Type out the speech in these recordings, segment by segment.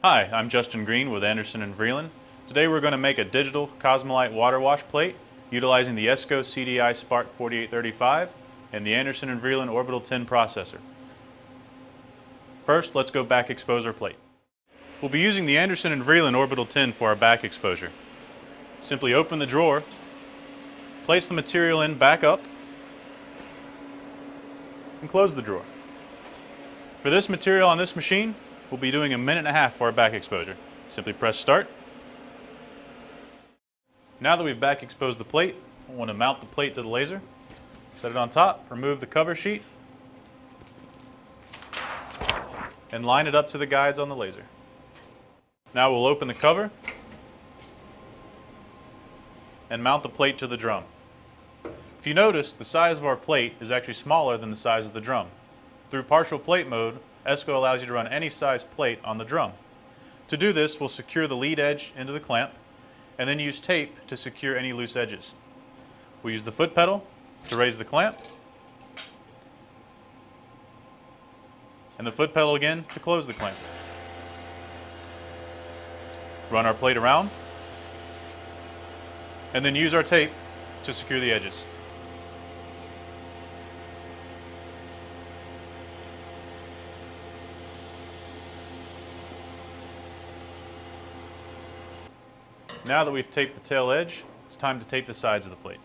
Hi, I'm Justin Green with Anderson & Vreeland. Today we're going to make a digital Cosmolite water wash plate utilizing the ESCO CDI Spark 4835 and the Anderson & Vreeland Orbital 10 processor. First, let's go back expose our plate. We'll be using the Anderson & Vreeland Orbital 10 for our back exposure. Simply open the drawer, place the material in back up, and close the drawer. For this material on this machine, we'll be doing 1.5 minutes for our back exposure. Simply press start. Now that we've back exposed the plate, we want to mount the plate to the laser. Set it on top, remove the cover sheet, and line it up to the guides on the laser. Now we'll open the cover and mount the plate to the drum. If you notice, the size of our plate is actually smaller than the size of the drum. Through partial plate mode, ESCO allows you to run any size plate on the drum. To do this, we'll secure the lead edge into the clamp and then use tape to secure any loose edges. We'll use the foot pedal to raise the clamp and the foot pedal again to close the clamp. Run our plate around and then use our tape to secure the edges. Now that we've taped the tail edge, it's time to tape the sides of the plate.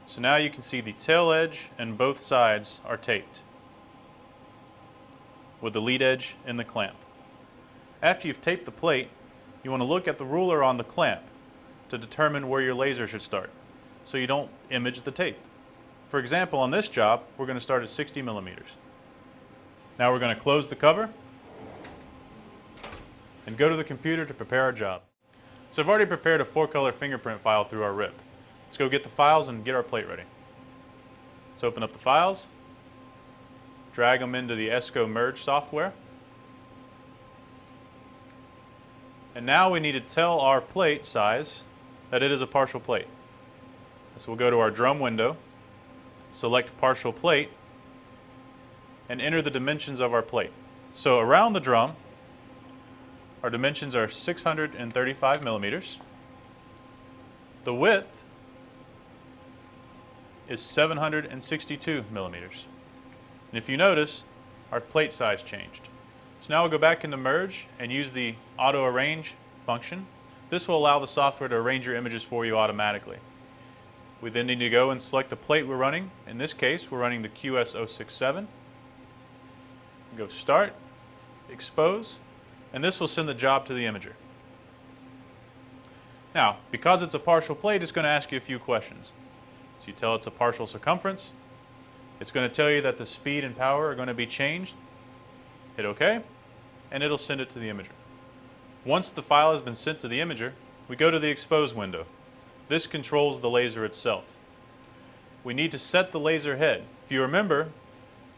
So now you can see the tail edge and both sides are taped with the lead edge in the clamp. After you've taped the plate, you want to look at the ruler on the clamp to determine where your laser should start, so you don't image the tape. For example, on this job, we're going to start at 60 millimeters. Now we're going to close the cover and go to the computer to prepare our job. So I've already prepared a 4-color fingerprint file through our RIP. Let's go get the files and get our plate ready. Let's open up the files. Drag them into the ESCO merge software. And now we need to tell our plate size that it is a partial plate. So we'll go to our drum window, select partial plate, and enter the dimensions of our plate. So around the drum, our dimensions are 635 millimeters. The width is 762 millimeters. And if you notice, our plate size changed. So now we'll go back into Merge and use the Auto Arrange function. This will allow the software to arrange your images for you automatically. We then need to go and select the plate we're running. In this case, we're running the QS067. Go Start, Expose, and this will send the job to the imager. Now, because it's a partial plate, it's going to ask you a few questions. So you tell it's a partial circumference. It's going to tell you that the speed and power are going to be changed. Hit OK, and it'll send it to the imager. Once the file has been sent to the imager, we go to the Expose window. This controls the laser itself. We need to set the laser head. If you remember,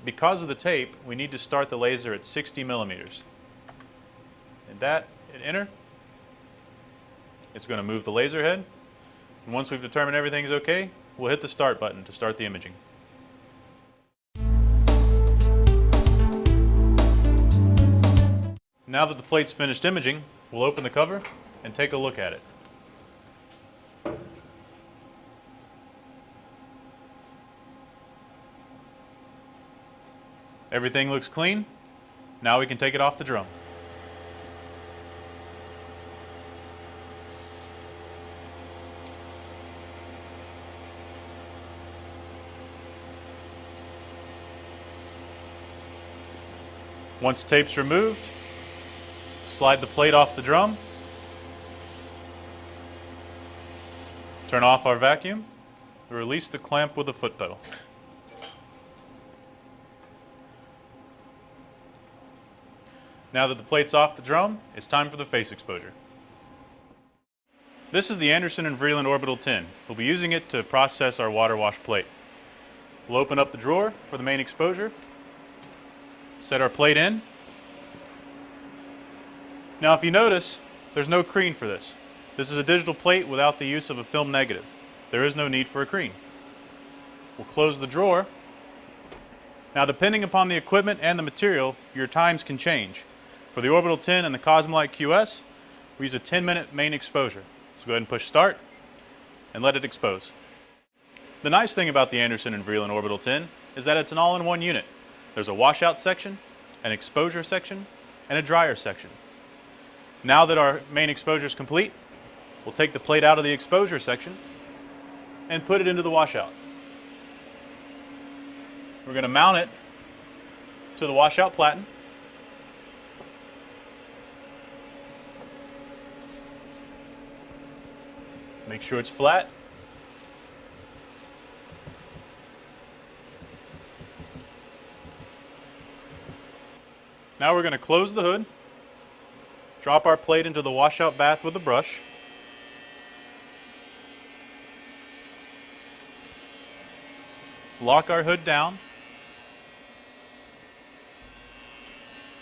because of the tape, we need to start the laser at 60 millimeters. And that, hit Enter. It's going to move the laser head. And once we've determined everything's OK, we'll hit the Start button to start the imaging. Now that the plate's finished imaging, we'll open the cover and take a look at it. Everything looks clean. Now we can take it off the drum. Once the tape's removed, slide the plate off the drum, turn off our vacuum, and release the clamp with the foot pedal. Now that the plate's off the drum, it's time for the face exposure. This is the Anderson & Vreeland Orbital 10. We'll be using it to process our water wash plate. We'll open up the drawer for the main exposure, set our plate in. Now if you notice, there's no creen for this. This is a digital plate without the use of a film negative. There is no need for a creen. We'll close the drawer. Now depending upon the equipment and the material, your times can change. For the Orbital 10 and the Cosmolite QS, we use a 10-minute main exposure. So go ahead and push start and let it expose. The nice thing about the Anderson & Vreeland Orbital 10 is that it's an all-in-one unit. There's a washout section, an exposure section, and a dryer section. Now that our main exposure is complete, we'll take the plate out of the exposure section and put it into the washout. We're going to mount it to the washout platen. Make sure it's flat. Now we're going to close the hood, drop our plate into the washout bath with a brush, lock our hood down,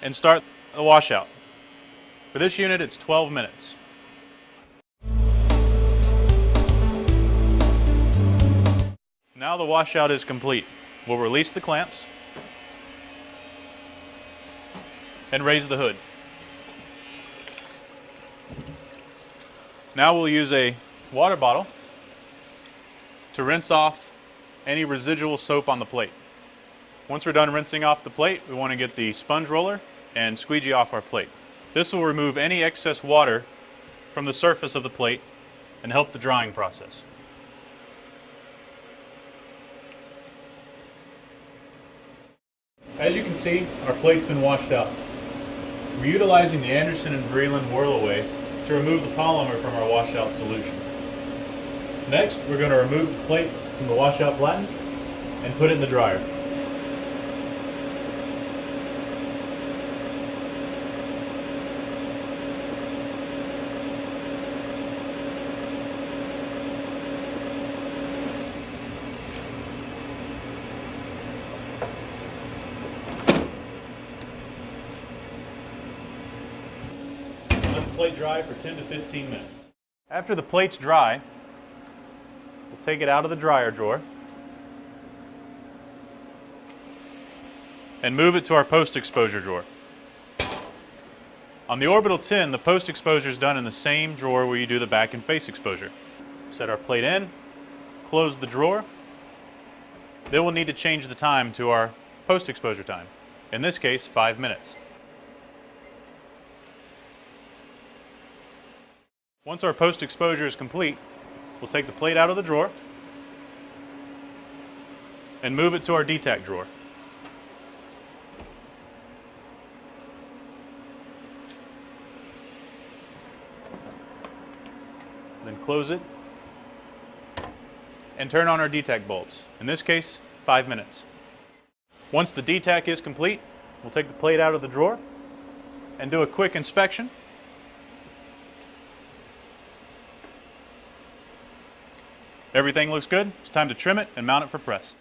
and start the washout. For this unit, it's 12 minutes. Now the washout is complete. We'll release the clamps and raise the hood. Now we'll use a water bottle to rinse off any residual soap on the plate. Once we're done rinsing off the plate, we want to get the sponge roller and squeegee off our plate. This will remove any excess water from the surface of the plate and help the drying process. As you can see, our plate's been washed out. We're utilizing the Anderson & Vreeland Whirl-Away to remove the polymer from our washout solution. Next, we're going to remove the plate from the washout platen and put it in the dryer. Plate dry for 10 to 15 minutes. After the plate's dry, we'll take it out of the dryer drawer and move it to our post-exposure drawer. On the Orbital 10, the post-exposure is done in the same drawer where you do the back and face exposure. Set our plate in, close the drawer, then we'll need to change the time to our post-exposure time. In this case, 5 minutes. Once our post-exposure is complete, we'll take the plate out of the drawer and move it to our DTAC drawer. Then close it and turn on our DTAC bulbs. In this case, 5 minutes. Once the DTAC is complete, we'll take the plate out of the drawer and do a quick inspection. Everything looks good. It's time to trim it and mount it for press.